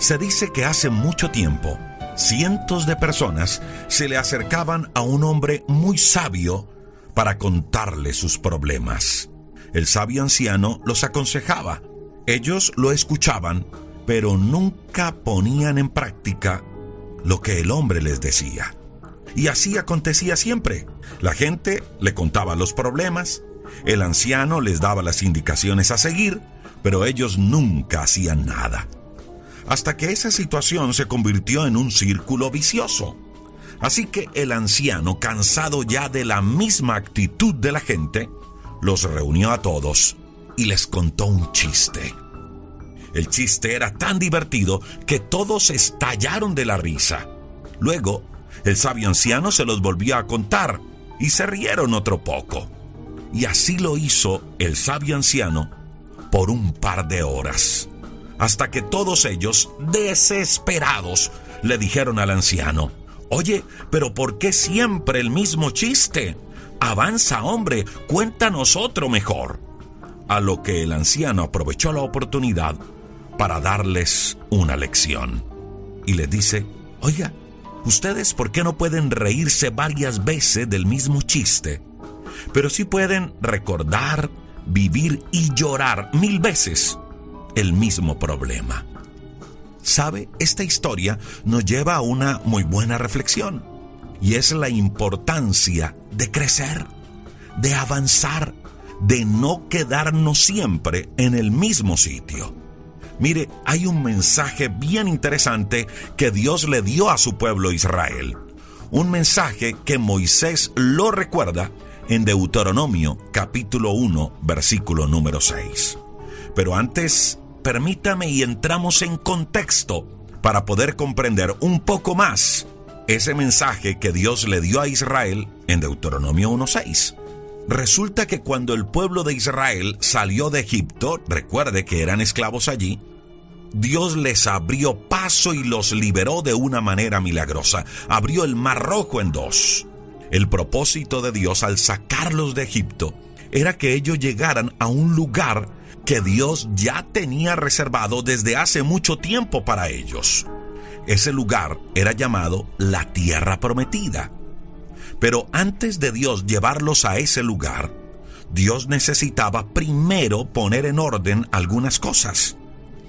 Se dice que hace mucho tiempo, cientos de personas se le acercaban a un hombre muy sabio para contarle sus problemas. El sabio anciano los aconsejaba. Ellos lo escuchaban, pero nunca ponían en práctica lo que el hombre les decía. Y así acontecía siempre. La gente le contaba los problemas, el anciano les daba las indicaciones a seguir, pero ellos nunca hacían nada. Hasta que esa situación se convirtió en un círculo vicioso. Así que el anciano, cansado ya de la misma actitud de la gente, los reunió a todos y les contó un chiste. El chiste era tan divertido que todos estallaron de la risa. Luego, el sabio anciano se los volvió a contar y se rieron otro poco. Y así lo hizo el sabio anciano por un par de horas, hasta que todos ellos, desesperados, le dijeron al anciano: «Oye, pero ¿por qué siempre el mismo chiste? Avanza, hombre, cuéntanos otro mejor». A lo que el anciano aprovechó la oportunidad para darles una lección. Y les dice: «Oiga, ¿ustedes por qué no pueden reírse varias veces del mismo chiste? Pero sí pueden recordar, vivir y llorar 1000 veces el mismo problema». ¿Sabe? Esta historia nos lleva a una muy buena reflexión, y es la importancia de crecer, de avanzar, de no quedarnos siempre en el mismo sitio. Mire, hay un mensaje bien interesante que Dios le dio a su pueblo Israel. Un mensaje que Moisés lo recuerda en Deuteronomio capítulo 1, versículo número 6. Pero antes, permítame y entramos en contexto para poder comprender un poco más ese mensaje que Dios le dio a Israel en Deuteronomio 1:6. Resulta que cuando el pueblo de Israel salió de Egipto, recuerde que eran esclavos allí, Dios les abrió paso y los liberó de una manera milagrosa. Abrió el Mar Rojo en dos. El propósito de Dios al sacarlos de Egipto era que ellos llegaran a un lugar que Dios ya tenía reservado desde hace mucho tiempo para ellos. Ese lugar era llamado la Tierra Prometida. Pero antes de Dios llevarlos a ese lugar, Dios necesitaba primero poner en orden algunas cosas.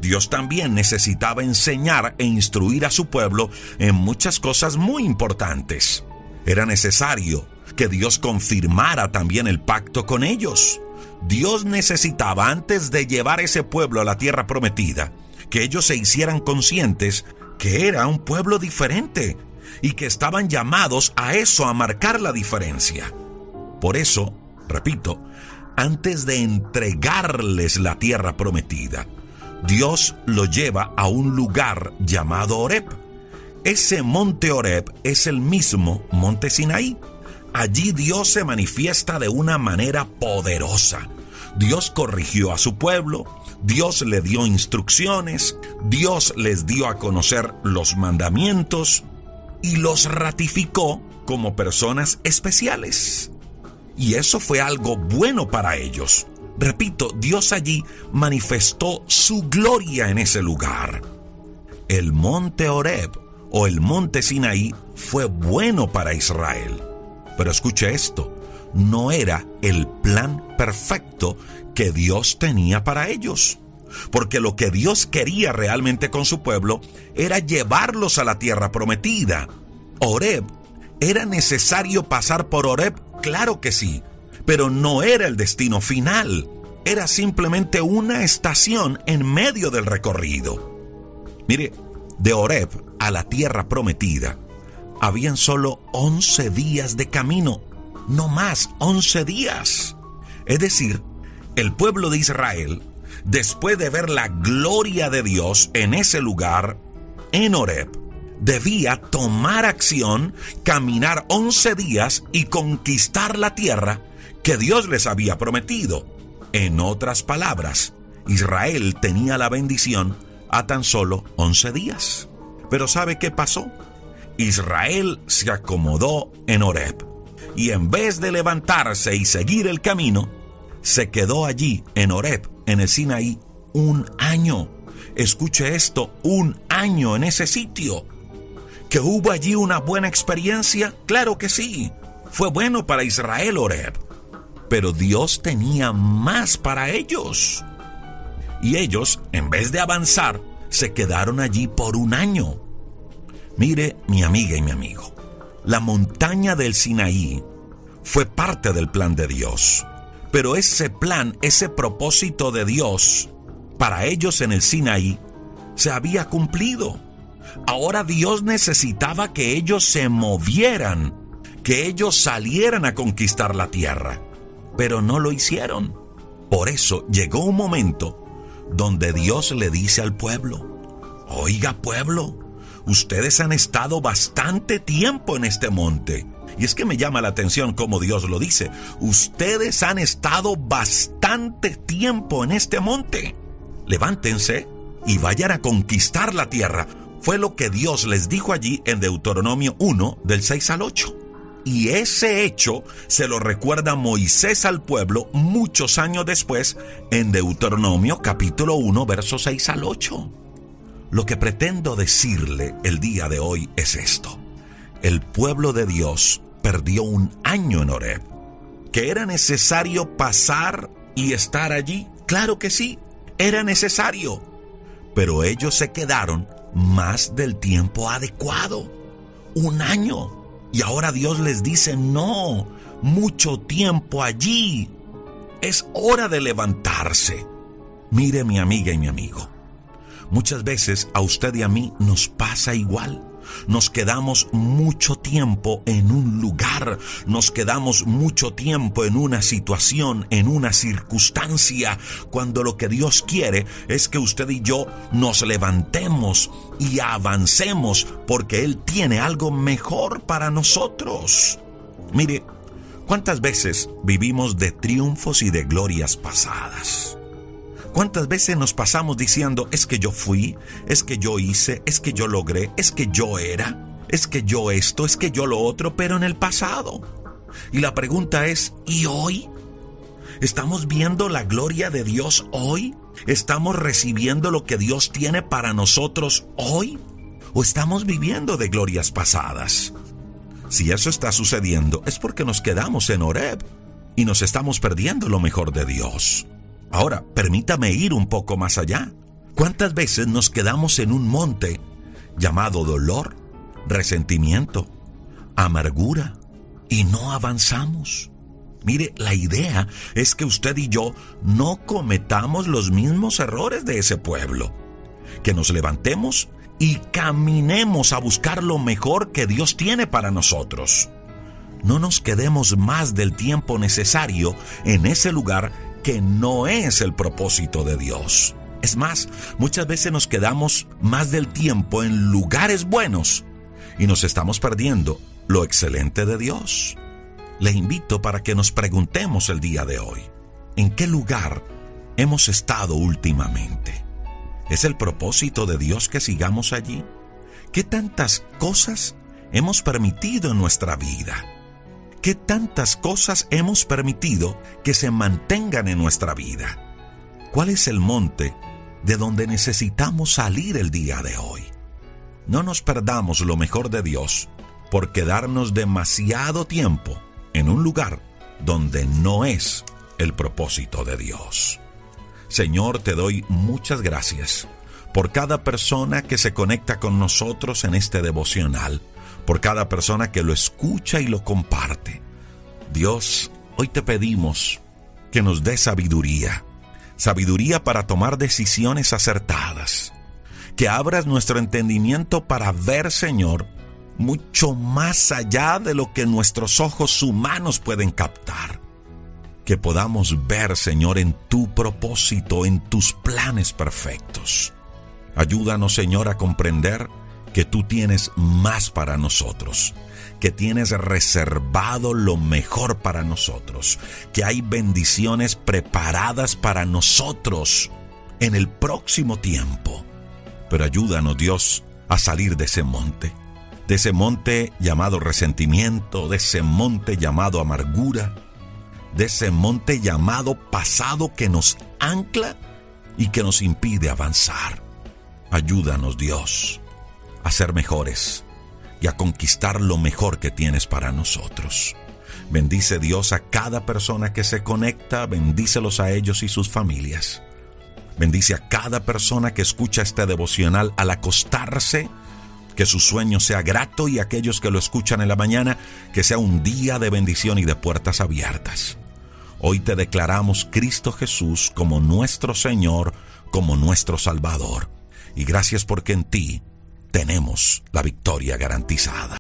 Dios también necesitaba enseñar e instruir a su pueblo en muchas cosas muy importantes. Era necesario que Dios confirmara también el pacto con ellos. Dios necesitaba, antes de llevar ese pueblo a la Tierra Prometida, que ellos se hicieran conscientes que era un pueblo diferente y que estaban llamados a eso, a marcar la diferencia. Por eso, repito, antes de entregarles la Tierra Prometida, Dios lo lleva a un lugar llamado Horeb. Ese monte Horeb es el mismo monte Sinaí. Allí Dios se manifiesta de una manera poderosa. Dios corrigió a su pueblo, Dios le dio instrucciones, Dios les dio a conocer los mandamientos y los ratificó como personas especiales. Y eso fue algo bueno para ellos. Repito, Dios allí manifestó su gloria en ese lugar. El monte Horeb o el monte Sinaí fue bueno para Israel. Pero escuche esto, no era el plan perfecto que Dios tenía para ellos. Porque lo que Dios quería realmente con su pueblo era llevarlos a la Tierra Prometida. Horeb, ¿era necesario pasar por Horeb? Claro que sí, pero no era el destino final. Era simplemente una estación en medio del recorrido. Mire, de Horeb a la Tierra Prometida habían solo 11 días de camino, no más, 11 días. Es decir, el pueblo de Israel, después de ver la gloria de Dios en ese lugar, en Horeb, debía tomar acción, caminar 11 días y conquistar la tierra que Dios les había prometido. En otras palabras, Israel tenía la bendición a tan solo 11 días. Pero ¿sabe qué pasó? Israel se acomodó en Horeb y en vez de levantarse y seguir el camino, se quedó allí en Horeb, en el Sinaí, 1 año. escuche esto, 1 año en ese sitio. ¿Que hubo allí una buena experiencia? Claro que sí. Fue bueno para Israel Horeb. Pero Dios tenía más para ellos. Y ellos, en vez de avanzar, se quedaron allí por 1 año. Mire, mi amiga y mi amigo, la montaña del Sinaí fue parte del plan de Dios. Pero ese plan, ese propósito de Dios para ellos en el Sinaí se había cumplido. Ahora Dios necesitaba que ellos se movieran, que ellos salieran a conquistar la tierra, pero no lo hicieron. Por eso llegó un momento donde Dios le dice al pueblo: oiga, pueblo, ustedes han estado bastante tiempo en este monte. Y es que me llama la atención cómo Dios lo dice: ustedes han estado bastante tiempo en este monte. Levántense y vayan a conquistar la tierra. Fue lo que Dios les dijo allí en Deuteronomio 1, del 6 al 8. Y ese hecho se lo recuerda Moisés al pueblo muchos años después en Deuteronomio capítulo 1, versos 6 al 8. Lo que pretendo decirle el día de hoy es esto: el pueblo de Dios perdió 1 año en Horeb. ¿Que era necesario pasar y estar allí? Claro que sí, era necesario. Pero ellos se quedaron más del tiempo adecuado, 1 año. Y ahora Dios les dice: no, mucho tiempo allí. Es hora de levantarse. Mire, mi amiga y mi amigo, muchas veces a usted y a mí nos pasa igual. Nos quedamos mucho tiempo en un lugar, nos quedamos mucho tiempo en una situación, en una circunstancia, cuando lo que Dios quiere es que usted y yo nos levantemos y avancemos, porque Él tiene algo mejor para nosotros. Mire, ¿cuántas veces vivimos de triunfos y de glorias pasadas? ¿Cuántas veces nos pasamos diciendo: es que yo fui, es que yo hice, es que yo logré, es que yo era, es que yo esto, es que yo lo otro, pero en el pasado? Y la pregunta es: ¿y hoy? ¿Estamos viendo la gloria de Dios hoy? ¿Estamos recibiendo lo que Dios tiene para nosotros hoy? ¿O estamos viviendo de glorias pasadas? Si eso está sucediendo, es porque nos quedamos en Horeb y nos estamos perdiendo lo mejor de Dios. Ahora, permítame ir un poco más allá. ¿Cuántas veces nos quedamos en un monte llamado dolor, resentimiento, amargura y no avanzamos? Mire, la idea es que usted y yo no cometamos los mismos errores de ese pueblo. Que nos levantemos y caminemos a buscar lo mejor que Dios tiene para nosotros. No nos quedemos más del tiempo necesario en ese lugar que no es el propósito de Dios. Es más, muchas veces nos quedamos más del tiempo en lugares buenos y nos estamos perdiendo lo excelente de Dios. Le invito para que nos preguntemos el día de hoy: ¿en qué lugar hemos estado últimamente? ¿Es el propósito de Dios que sigamos allí? ¿Qué tantas cosas hemos permitido en nuestra vida? ¿Qué tantas cosas hemos permitido que se mantengan en nuestra vida? ¿Cuál es el monte de donde necesitamos salir el día de hoy? No nos perdamos lo mejor de Dios por quedarnos demasiado tiempo en un lugar donde no es el propósito de Dios. Señor, te doy muchas gracias por cada persona que se conecta con nosotros en este devocional, por cada persona que lo escucha y lo comparte. Dios, hoy te pedimos que nos dé sabiduría para tomar decisiones acertadas, que abras nuestro entendimiento para ver, Señor, mucho más allá de lo que nuestros ojos humanos pueden captar. Que podamos ver, Señor, en tu propósito, en tus planes perfectos. Ayúdanos, Señor, a comprender que tú tienes más para nosotros, que tienes reservado lo mejor para nosotros, que hay bendiciones preparadas para nosotros en el próximo tiempo. Pero ayúdanos, Dios, a salir de ese monte llamado resentimiento, de ese monte llamado amargura, de ese monte llamado pasado que nos ancla y que nos impide avanzar. Ayúdanos, Dios, a ser mejores y a conquistar lo mejor que tienes para nosotros. Bendice, Dios, a cada persona que se conecta, bendícelos a ellos y sus familias. Bendice a cada persona que escucha este devocional al acostarse, que su sueño sea grato, y aquellos que lo escuchan en la mañana, que sea un día de bendición y de puertas abiertas. Hoy te declaramos Cristo Jesús como nuestro Señor, como nuestro Salvador. Y gracias porque en ti tenemos la victoria garantizada.